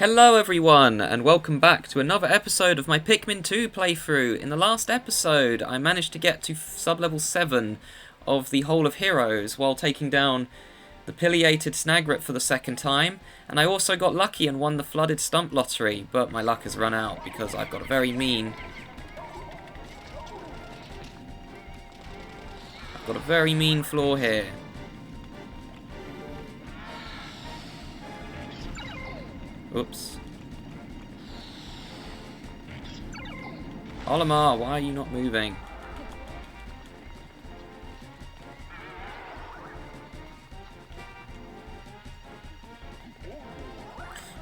Hello everyone, and welcome back to another episode of my Pikmin 2 playthrough. In the last episode, I managed to get to sub-level 7 of the Hole of Heroes while taking down the pileated Snagret for the second time, and I also got lucky and won the flooded stump lottery, but my luck has run out because I've got a very mean floor here. Oops. Olimar, why are you not moving?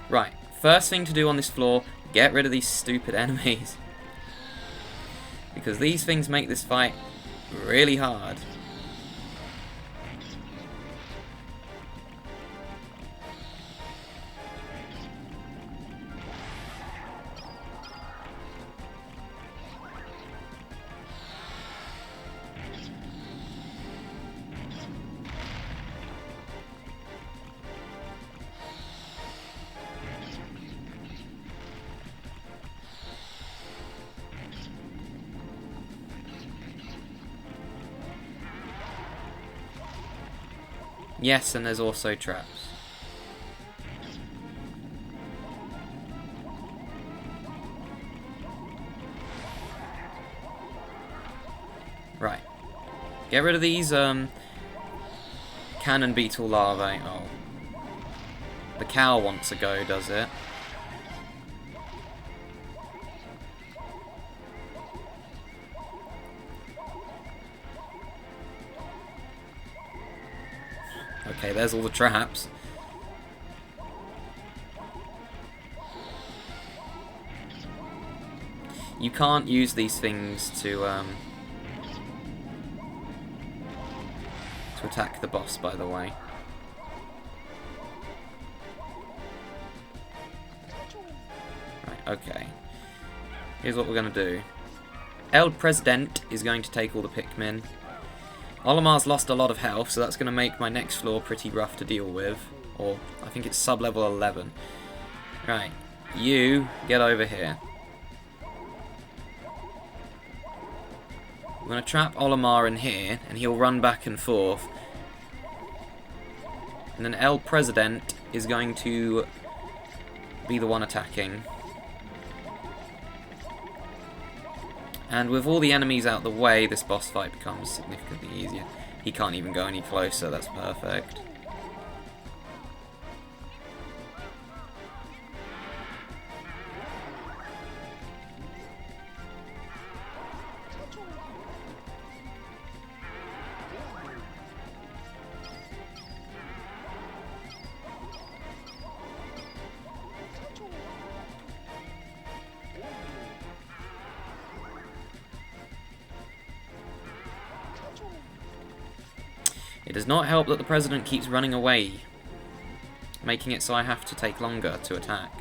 Right, first thing to do on this floor, get rid of these stupid enemies. Because these things make this fight really hard. Yes, and there's also traps. Right. Get rid of these cannon beetle larvae. Oh. The cow wants to go, does it? Okay, there's all the traps. You can't use these things to attack the boss, by the way. Right, okay. Here's what we're going to do. El President is going to take all the Pikmin. Olimar's lost a lot of health, so that's going to make my next floor pretty rough to deal with. Or, I think it's sub-level 11. Right, you get over here. I'm going to trap Olimar in here, and he'll run back and forth. And then El President is going to be the one attacking. And with all the enemies out the way, this boss fight becomes significantly easier. He can't even go any closer, that's perfect. It does not help that the President keeps running away, making it so I have to take longer to attack.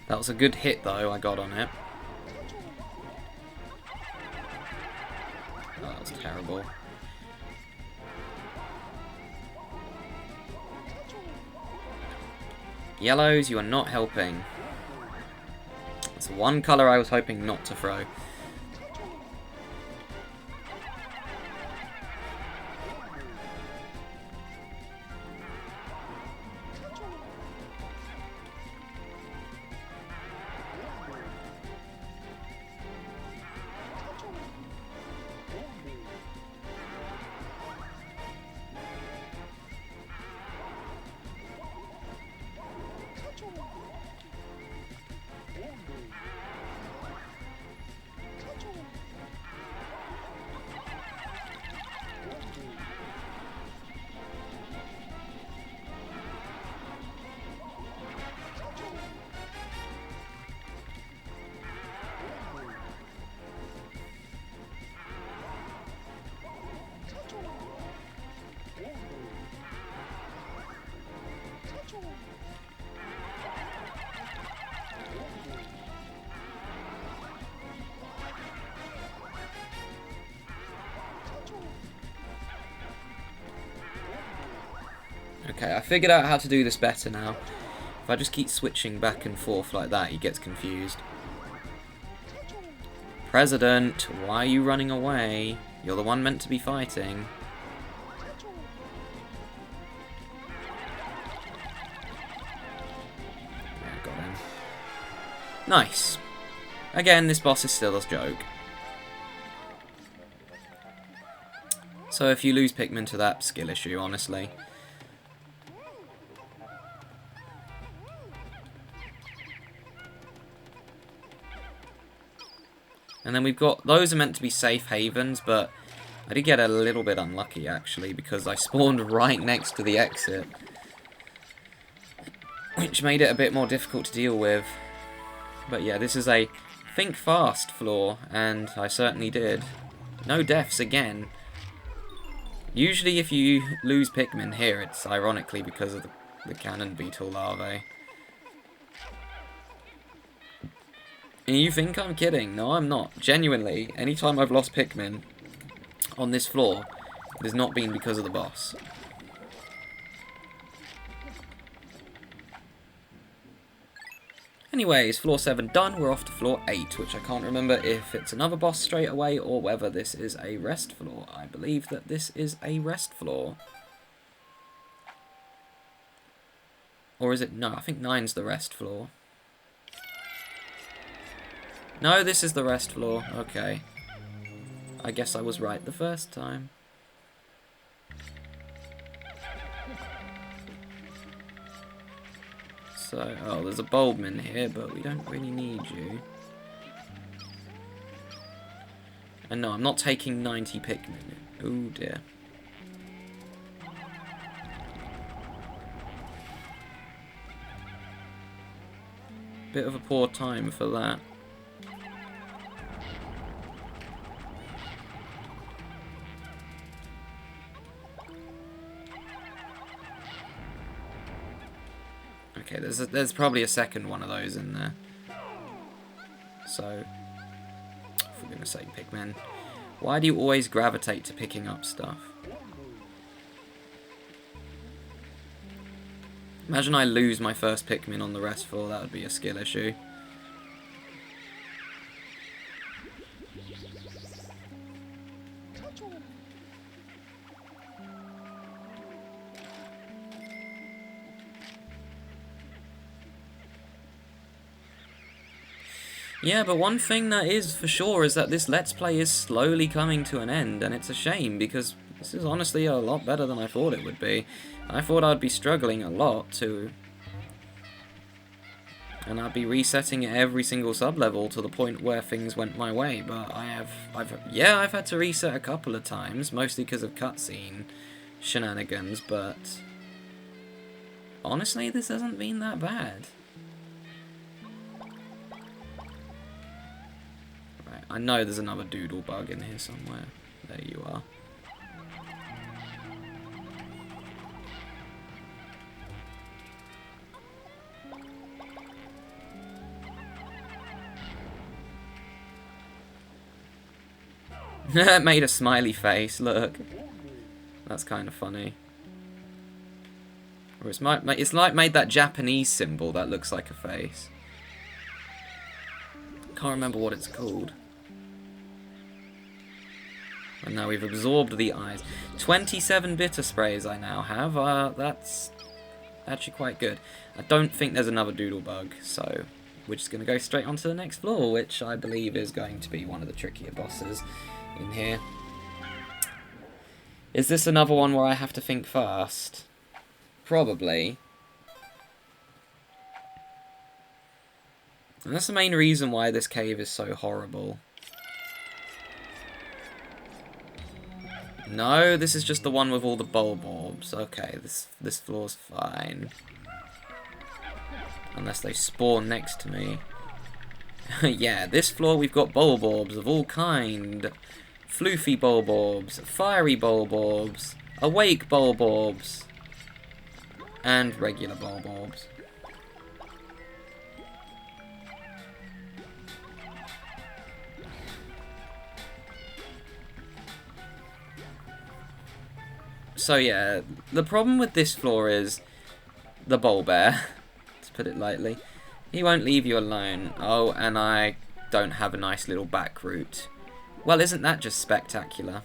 That was a good hit, though, I got on it. Oh, that was terrible. Yellows, you are not helping. That's the one colour I was hoping not to throw. Okay, I figured out how to do this better now. If I just keep switching back and forth like that, he gets confused. President, why are you running away? You're the one meant to be fighting. Yeah, got him. Nice. Again, this boss is still a joke. So if you lose Pikmin to that skill issue, honestly. And then we've got, those are meant to be safe havens, but I did get a little bit unlucky actually, because I spawned right next to the exit. Which made it a bit more difficult to deal with. But yeah, this is a think fast floor, and I certainly did. No deaths again. Usually if you lose Pikmin here, it's ironically because of the cannon beetle larvae. And you think I'm kidding? No, I'm not. Genuinely, anytime I've lost Pikmin on this floor, it has not been because of the boss. Anyways, floor 7 done, we're off to floor 8, which I can't remember if it's another boss straight away or whether this is a rest floor. I believe that this is a rest floor. Or is it? No, I think 9's the rest floor. No, this is the rest floor. Okay. I guess I was right the first time. So, oh, there's a Bulbmin here, but we don't really need you. And no, I'm not taking 90 Pikmin. Oh dear. Bit of a poor time for that. Okay, there's probably a second one of those in there. So, for goodness sake, Pikmin. Why do you always gravitate to picking up stuff? Imagine I lose my first Pikmin on the rest floor, that would be a skill issue. Yeah, but one thing that is for sure is that this Let's Play is slowly coming to an end, and it's a shame, because this is honestly a lot better than I thought it would be. I thought I'd be struggling a lot to... and I'd be resetting every single sub-level to the point where things went my way, but I've had to reset a couple of times, mostly because of cutscene shenanigans, but... honestly, this hasn't been that bad. I know there's another doodle bug in here somewhere. There you are. It made a smiley face, look. That's kind of funny. Or it's like made that Japanese symbol that looks like a face. Can't remember what it's called. And now we've absorbed the eyes. 27 bitter sprays I now have. That's actually quite good. I don't think there's another doodle bug, so we're just going to go straight on to the next floor, which I believe is going to be one of the trickier bosses in here. Is this another one where I have to think fast? Probably. And that's the main reason why this cave is so horrible. No, this is just the one with all the bulb orbs. Okay, this floor's fine. Unless they spawn next to me. Yeah, this floor we've got bulb orbs of all kind. Floofy bulb orbs, fiery bulb orbs, awake bulb orbs, and regular bulb orbs. So yeah, the problem with this floor is the bowl bear, to put it lightly. He won't leave you alone. Oh, and I don't have a nice little back route. Well, isn't that just spectacular?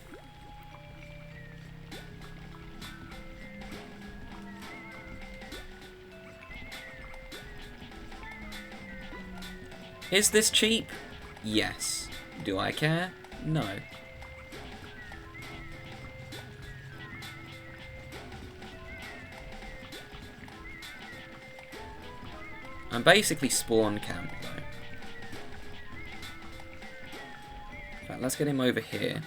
Is this cheap? Yes. Do I care? No. I'm basically spawn camp though. In fact, let's get him over here.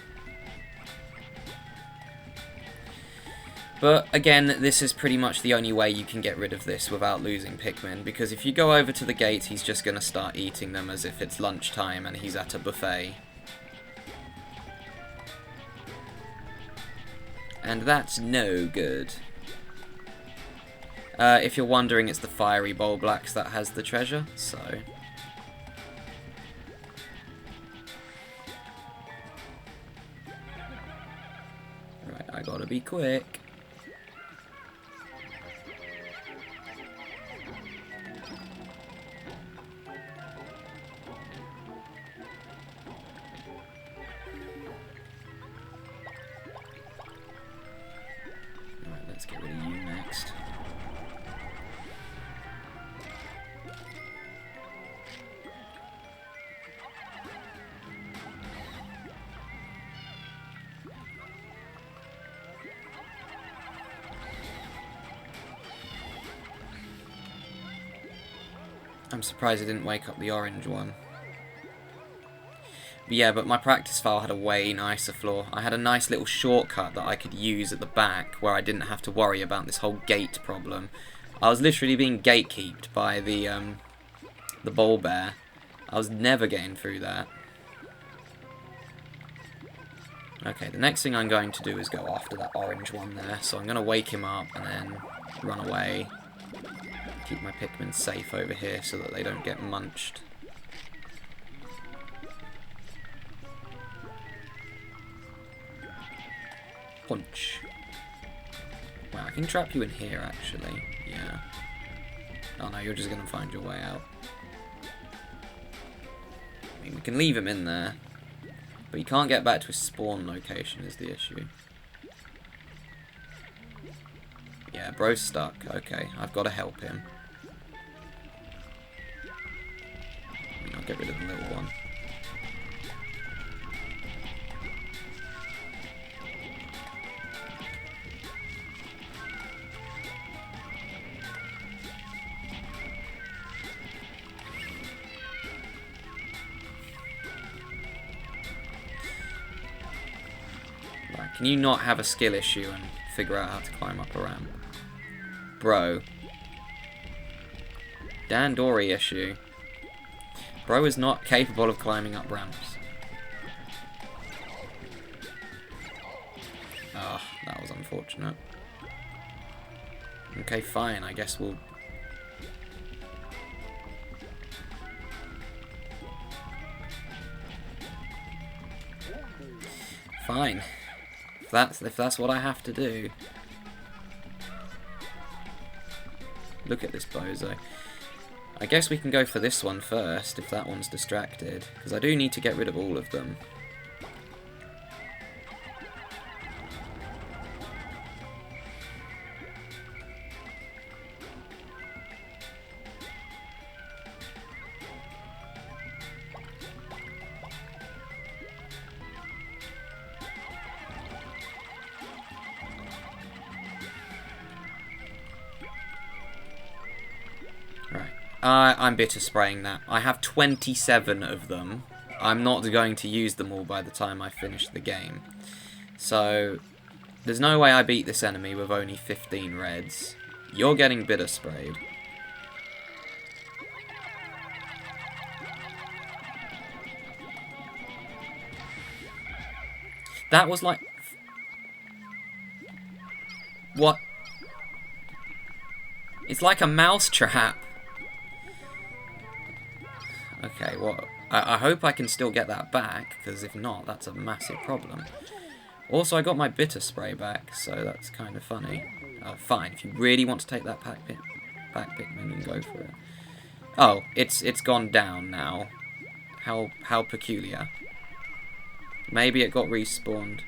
But again, this is pretty much the only way you can get rid of this without losing Pikmin, because if you go over to the gate, he's just going to start eating them as if it's lunchtime and he's at a buffet. And that's no good. If you're wondering, it's the fiery bowl blacks that has the treasure, so... Right, I gotta be quick. Right, let's get rid of you next. I'm surprised I didn't wake up the orange one. But yeah, but my practice file had a way nicer floor. I had a nice little shortcut that I could use at the back where I didn't have to worry about this whole gate problem. I was literally being gatekeeped by the bowl bear. I was never getting through that. Okay, the next thing I'm going to do is go after that orange one there. So I'm going to wake him up and then run away. Keep my Pikmin safe over here so that they don't get munched. Punch. Wow, I can trap you in here actually. Yeah. Oh no, you're just going to find your way out. I mean, we can leave him in there. But he can't get back to his spawn location is the issue. Yeah, bro's stuck. Okay, I've got to help him. I'll get rid of the little one. Right, can you not have a skill issue and figure out how to climb up a ramp? Bro. Dandori issue. Bro is not capable of climbing up ramps. Ah, that was unfortunate. Okay, fine, I guess we'll... Fine. If that's what I have to do. Look at this bozo. I guess we can go for this one first, if that one's distracted. Because I do need to get rid of all of them. Right. I'm bitter spraying that. I have 27 of them. I'm not going to use them all by the time I finish the game. So, there's no way I beat this enemy with only 15 reds. You're getting bitter sprayed. That was like... What? It's like a mouse trap. Okay, well, I hope I can still get that back, because if not, that's a massive problem. Also, I got my bitter spray back, so that's kind of funny. Oh, fine. If you really want to take that back Pikmin, and go for it. Oh, it's gone down now. How peculiar. Maybe it got respawned.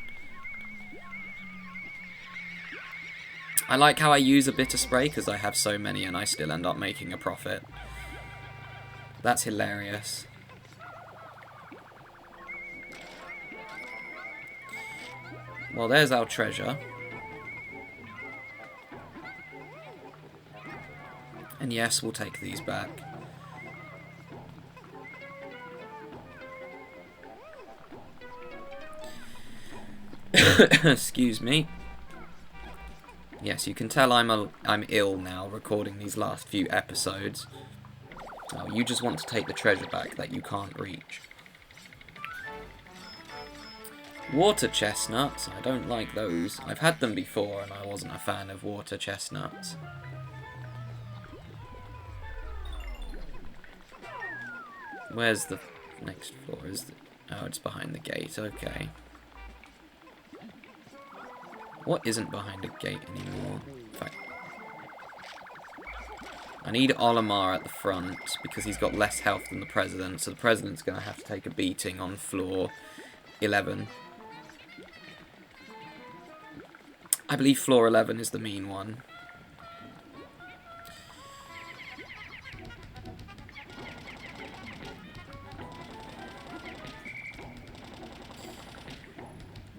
I like how I use a bitter spray because I have so many and I still end up making a profit. That's hilarious. Well, there's our treasure. And yes, we'll take these back. Excuse me. Yes, you can tell I'm ill now recording these last few episodes. Oh, you just want to take the treasure back that you can't reach. Water chestnuts, I don't like those. I've had them before and I wasn't a fan of water chestnuts. Where's the next floor? Oh, it's behind the gate, okay. What isn't behind a gate anymore? In fact, I need Olimar at the front because he's got less health than the President, so the President's going to have to take a beating on floor 11. I believe floor 11 is the mean one.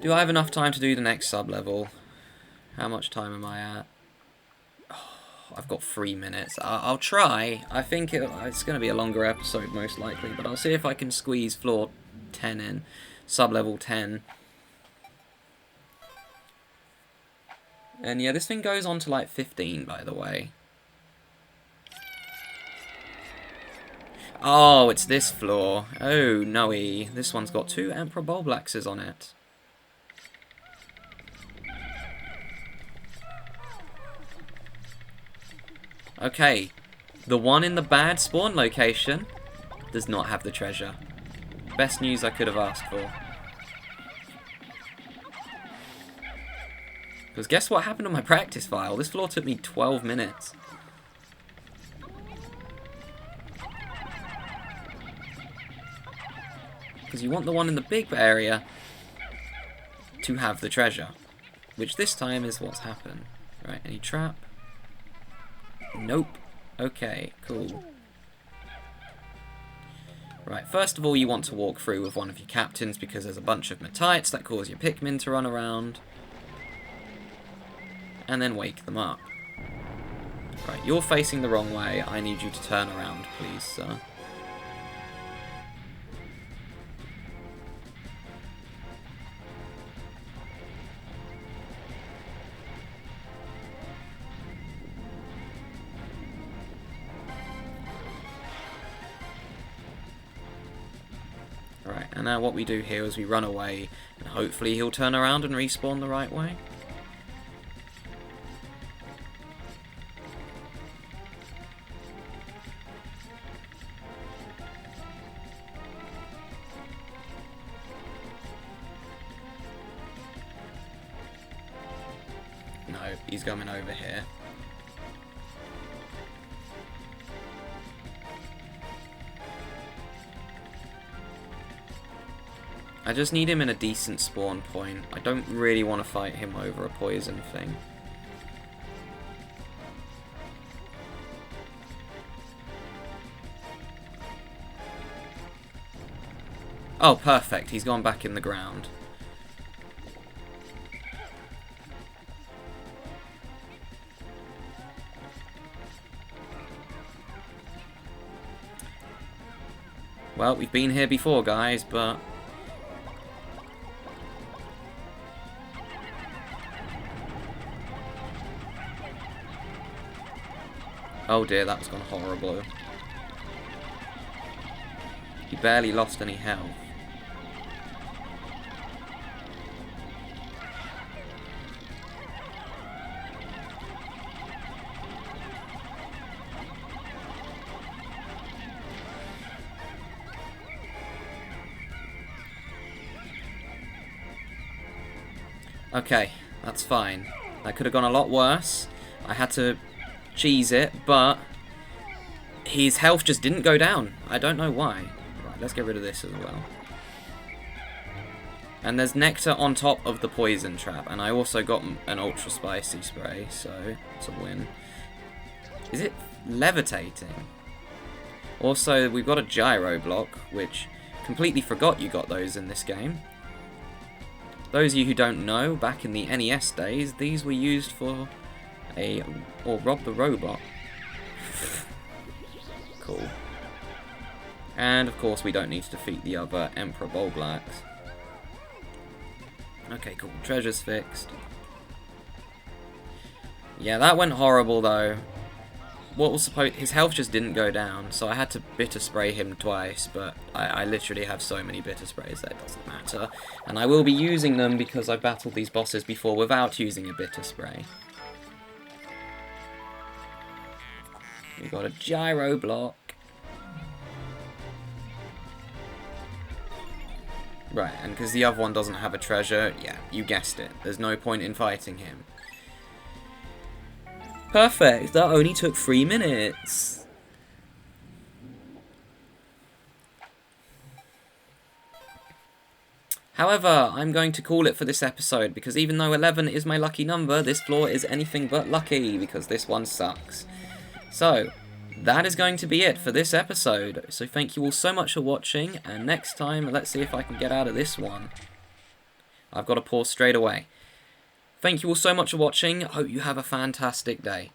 Do I have enough time to do the next sub-level? How much time am I at? Oh, I've got 3 minutes. I'll try. I think it's going to be a longer episode, most likely, but I'll see if I can squeeze floor 10 in. Sub-level 10. And yeah, this thing goes on to like 15, by the way. Oh, it's this floor. Oh, no-y. This one's got 2 Emperor Bulblaxes on it. Okay, the one in the bad spawn location does not have the treasure. Best news I could have asked for. Because guess what happened on my practice file? This floor took me 12 minutes. Because you want the one in the big area to have the treasure. Which this time is what's happened. Right, any trap? Nope. Okay, cool. Right, first of all you want to walk through with one of your captains because there's a bunch of Metites that cause your Pikmin to run around. And then wake them up. Right, you're facing the wrong way. I need you to turn around, please, sir. Right, and now what we do here is we run away, and hopefully he'll turn around and respawn the right way. No, he's coming over here. I just need him in a decent spawn point. I don't really want to fight him over a poison thing. Oh, perfect. He's gone back in the ground. Well, we've been here before, guys, but... oh dear, that was gone horrible. He barely lost any health. Okay, that's fine. That could have gone a lot worse. I had to cheese it, but his health just didn't go down. I don't know why. Right, let's get rid of this as well. And there's nectar on top of the poison trap, and I also got an ultra spicy spray, so it's a win. Is it levitating? Also, we've got a gyro block, which completely forgot you got those in this game. Those of you who don't know, back in the NES days, these were used for or rob the robot. Cool. And of course we don't need to defeat the other Emperor Bolblacks. Okay, cool. Treasure's fixed. Yeah, that went horrible though. What was supposed... His health just didn't go down, so I had to bitter spray him twice, but I literally have so many bitter sprays that it doesn't matter. And I will be using them because I've battled these bosses before without using a bitter spray. We got a gyro block. Right, and because the other one doesn't have a treasure, yeah, you guessed it. There's no point in fighting him. Perfect, that only took 3 minutes. However, I'm going to call it for this episode, because even though 11 is my lucky number, this floor is anything but lucky, because this one sucks. So, that is going to be it for this episode. So thank you all so much for watching, and next time, let's see if I can get out of this one. I've got to pause straight away. Thank you all so much for watching. I hope you have a fantastic day.